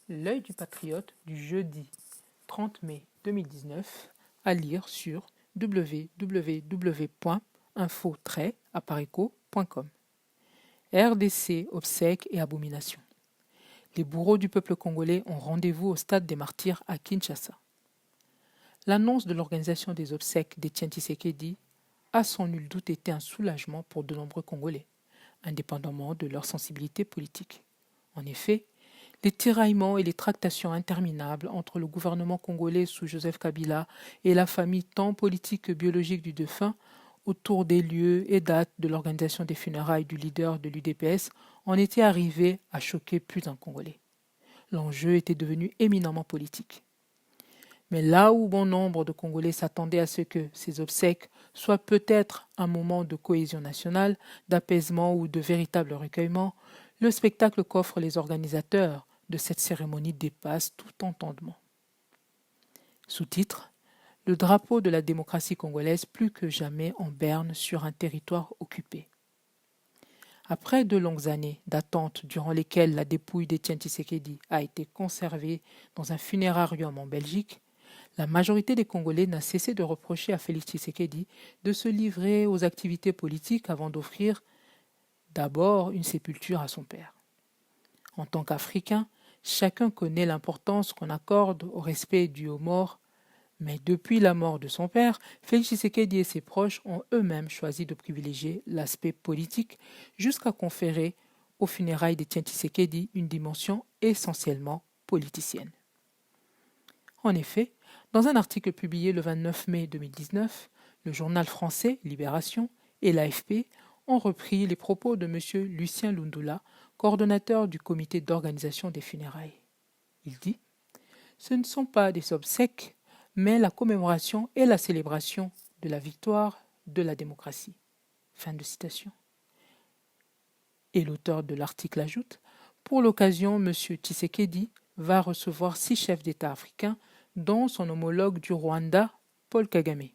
L'œil du patriote du jeudi 30 mai 2019 à lire sur www.info-aparico.com. RDC, obsèques et abominations. Les bourreaux du peuple congolais ont rendez-vous au stade des martyrs à Kinshasa. L'annonce de l'organisation des obsèques d'Étienne Tshisekedi a sans nul doute été un soulagement pour de nombreux Congolais, indépendamment de leur sensibilité politique. En effet, les tiraillements et les tractations interminables entre le gouvernement congolais sous Joseph Kabila et la famille tant politique que biologique du défunt autour des lieux et dates de l'organisation des funérailles du leader de l'UDPS en étaient arrivés à choquer plus d'un Congolais. L'enjeu était devenu éminemment politique. Mais là où bon nombre de Congolais s'attendaient à ce que ces obsèques soient peut-être un moment de cohésion nationale, d'apaisement ou de véritable recueillement, le spectacle qu'offrent les organisateurs de cette cérémonie dépasse tout entendement. Sous-titre : Le drapeau de la démocratie congolaise plus que jamais en berne sur un territoire occupé. Après 2 longues années d'attente durant lesquelles la dépouille d'Étienne Tshisekedi a été conservée dans un funérarium en Belgique, la majorité des Congolais n'a cessé de reprocher à Félix Tshisekedi de se livrer aux activités politiques avant d'offrir d'abord une sépulture à son père. En tant qu'Africain, chacun connaît l'importance qu'on accorde au respect dû aux morts, mais depuis la mort de son père, Félix Tshisekedi et ses proches ont eux-mêmes choisi de privilégier l'aspect politique jusqu'à conférer aux funérailles d'Étienne Tshisekedi une dimension essentiellement politicienne. En effet, dans un article publié le 29 mai 2019, le journal français Libération et l'AFP ont repris les propos de M. Lucien Lundula, coordonnateur du comité d'organisation des funérailles. Il dit « Ce ne sont pas des obsèques, mais la commémoration et la célébration de la victoire de la démocratie. » Fin de citation. Et l'auteur de l'article ajoute « Pour l'occasion, M. Tshisekedi va recevoir 6 chefs d'État africains, dont son homologue du Rwanda, Paul Kagame. »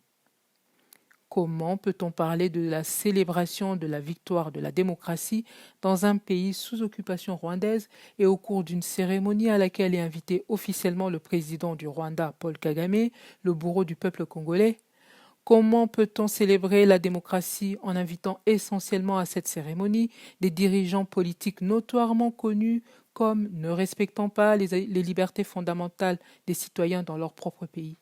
Comment peut-on parler de la célébration de la victoire de la démocratie dans un pays sous occupation rwandaise et au cours d'une cérémonie à laquelle est invité officiellement le président du Rwanda, Paul Kagame, le bourreau du peuple congolais? Comment peut-on célébrer la démocratie en invitant essentiellement à cette cérémonie des dirigeants politiques notoirement connus comme ne respectant pas les libertés fondamentales des citoyens dans leur propre pays?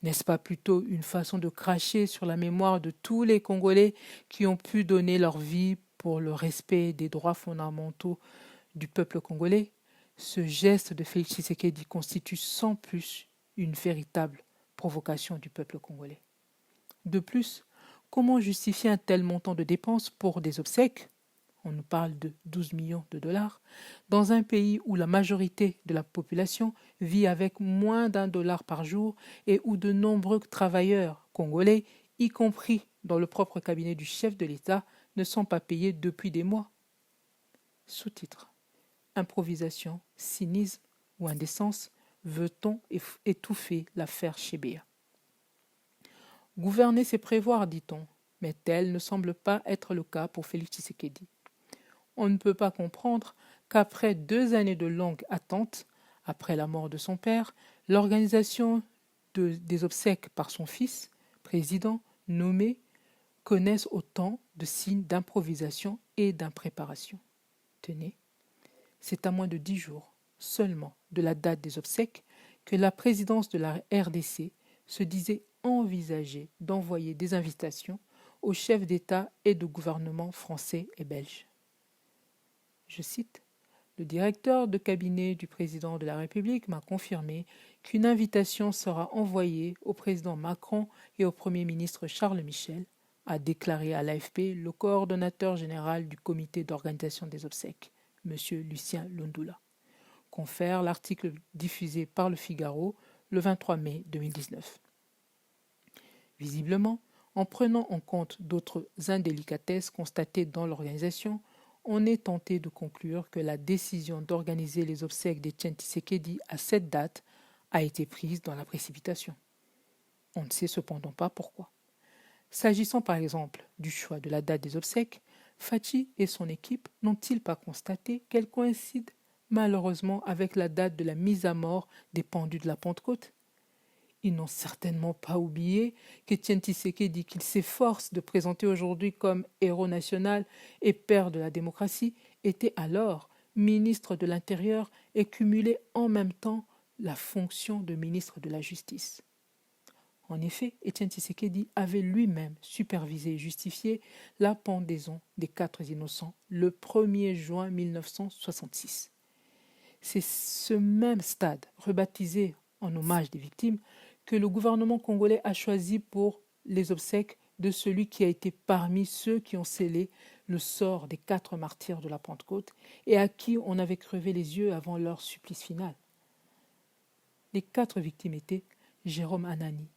N'est-ce pas plutôt une façon de cracher sur la mémoire de tous les Congolais qui ont pu donner leur vie pour le respect des droits fondamentaux du peuple congolais? Ce geste de Félix Tshisekedi constitue sans plus une véritable provocation du peuple congolais. De plus, comment justifier un tel montant de dépenses pour des obsèques? On nous parle de 12 millions de dollars, dans un pays où la majorité de la population vit avec moins d'$1 par jour et où de nombreux travailleurs congolais, y compris dans le propre cabinet du chef de l'État, ne sont pas payés depuis des mois. Sous-titre : Improvisation, cynisme ou indécence, veut-on étouffer l'affaire Chébéa? Gouverner, c'est prévoir, dit-on, mais tel ne semble pas être le cas pour Félix Tshisekedi. On ne peut pas comprendre qu'après 2 années de longue attente, après la mort de son père, l'organisation des obsèques par son fils, président, nommé, connaisse autant de signes d'improvisation et d'impréparation. Tenez, c'est à moins de 10 jours seulement de la date des obsèques que la présidence de la RDC se disait envisager d'envoyer des invitations aux chefs d'État et de gouvernement français et belges. Je cite, « Le directeur de cabinet du président de la République m'a confirmé qu'une invitation sera envoyée au président Macron et au Premier ministre Charles Michel, a déclaré à l'AFP le coordonnateur général du comité d'organisation des obsèques, M. Lucien Lundula. » Confère l'article diffusé par Le Figaro le 23 mai 2019. Visiblement, en prenant en compte d'autres indélicatesses constatées dans l'organisation, on est tenté de conclure que la décision d'organiser les obsèques d'Étienne Tshisekedi à cette date a été prise dans la précipitation. On ne sait cependant pas pourquoi. S'agissant par exemple du choix de la date des obsèques, Fachi et son équipe n'ont-ils pas constaté qu'elle coïncide malheureusement avec la date de la mise à mort des pendus de la Pentecôte. Ils n'ont certainement pas oublié qu'Étienne Tshisekedi, qu'il s'efforce de présenter aujourd'hui comme héros national et père de la démocratie, était alors ministre de l'Intérieur et cumulait en même temps la fonction de ministre de la Justice. En effet, Étienne Tshisekedi avait lui-même supervisé et justifié la pendaison des 4 innocents le 1er juin 1966. C'est ce même stade, rebaptisé en hommage des victimes, que le gouvernement congolais a choisi pour les obsèques de celui qui a été parmi ceux qui ont scellé le sort des 4 martyrs de la Pentecôte et à qui on avait crevé les yeux avant leur supplice final. Les 4 victimes étaient Jérôme Anani,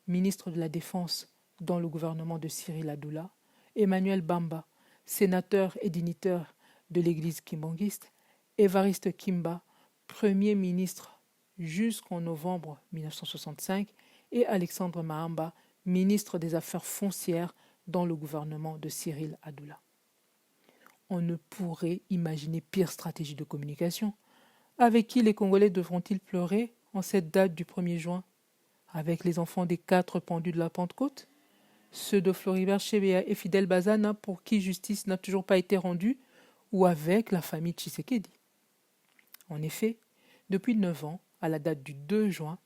ministre de la Défense dans le gouvernement de Cyril Adoula, Emmanuel Bamba, sénateur et dignitaire de l'église kimbanguiste, Évariste Kimba, Premier ministre jusqu'en novembre 1965, et Alexandre Mahamba, ministre des Affaires foncières dans le gouvernement de Cyril Adoula. On ne pourrait imaginer pire stratégie de communication. Avec qui les Congolais devront-ils pleurer en cette date du 1er juin? Avec les enfants des 4 pendus de la Pentecôte? Ceux de Floribert Chebeya et Fidel Bazana pour qui justice n'a toujours pas été rendue? Ou avec la famille Tshisekedi? En effet, depuis 9 ans, à la date du 2 juin,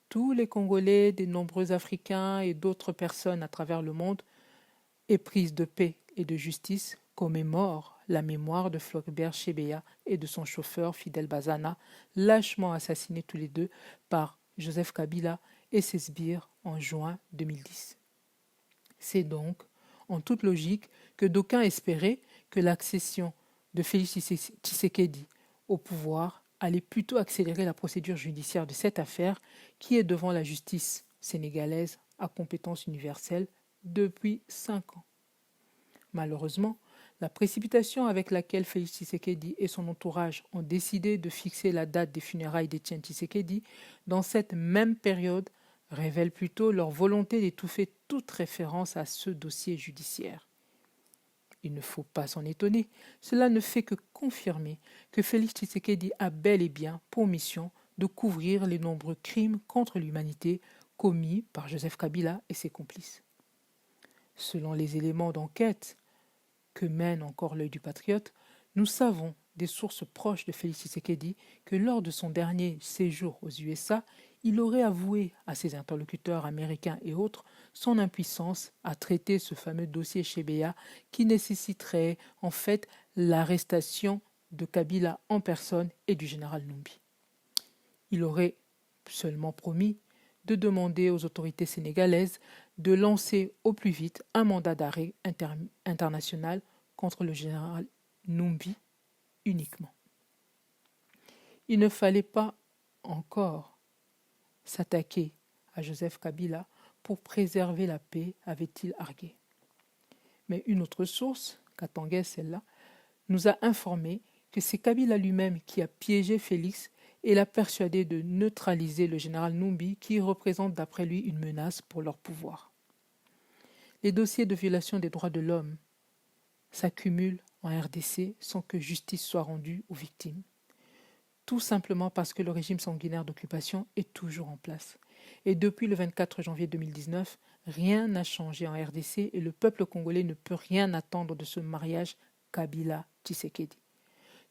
tous les Congolais, des nombreux Africains et d'autres personnes à travers le monde, éprises de paix et de justice, commémorent la mémoire de Floribert Chebeya et de son chauffeur Fidel Bazana, lâchement assassinés tous les deux par Joseph Kabila et ses sbires en juin 2010. C'est donc, en toute logique, que d'aucuns espéraient que l'accession de Félix Tshisekedi au pouvoir allait plutôt accélérer la procédure judiciaire de cette affaire qui est devant la justice sénégalaise à compétence universelle depuis 5 ans. Malheureusement, la précipitation avec laquelle Félix Tshisekedi et son entourage ont décidé de fixer la date des funérailles d'Étienne Tshisekedi dans cette même période révèle plutôt leur volonté d'étouffer toute référence à ce dossier judiciaire. Il ne faut pas s'en étonner, cela ne fait que confirmer que Félix Tshisekedi a bel et bien pour mission de couvrir les nombreux crimes contre l'humanité commis par Joseph Kabila et ses complices. Selon les éléments d'enquête que mène encore l'œil du patriote, nous savons des sources proches de Félix Tshisekedi que lors de son dernier séjour aux USA, il aurait avoué à ses interlocuteurs américains et autres son impuissance à traiter ce fameux dossier Chebeya qui nécessiterait en fait l'arrestation de Kabila en personne et du général Numbi. Il aurait seulement promis de demander aux autorités sénégalaises de lancer au plus vite un mandat d'arrêt international contre le général Numbi uniquement. Il ne fallait pas encore s'attaquer à Joseph Kabila pour préserver la paix, avait-il argué. Mais une autre source, Katangais celle-là, nous a informé que c'est Kabila lui-même qui a piégé Félix et l'a persuadé de neutraliser le général Numbi qui représente d'après lui une menace pour leur pouvoir. Les dossiers de violation des droits de l'homme s'accumulent en RDC sans que justice soit rendue aux victimes. Tout simplement parce que le régime sanguinaire d'occupation est toujours en place. Et depuis le 24 janvier 2019, rien n'a changé en RDC et le peuple congolais ne peut rien attendre de ce mariage Kabila-Tshisekedi.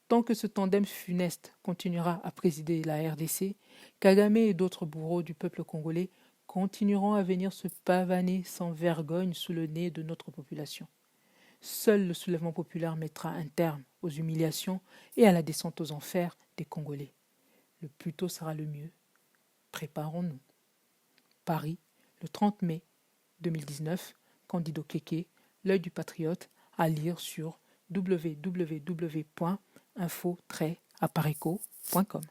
Tant que ce tandem funeste continuera à présider la RDC, Kagame et d'autres bourreaux du peuple congolais continueront à venir se pavaner sans vergogne sous le nez de notre population. Seul le soulèvement populaire mettra un terme aux humiliations et à la descente aux enfers des Congolais. Le plus tôt sera le mieux. Préparons-nous. Paris, le 30 mai 2019, Candido Keke, L'œil du patriote, à lire sur www.info-apareco.com.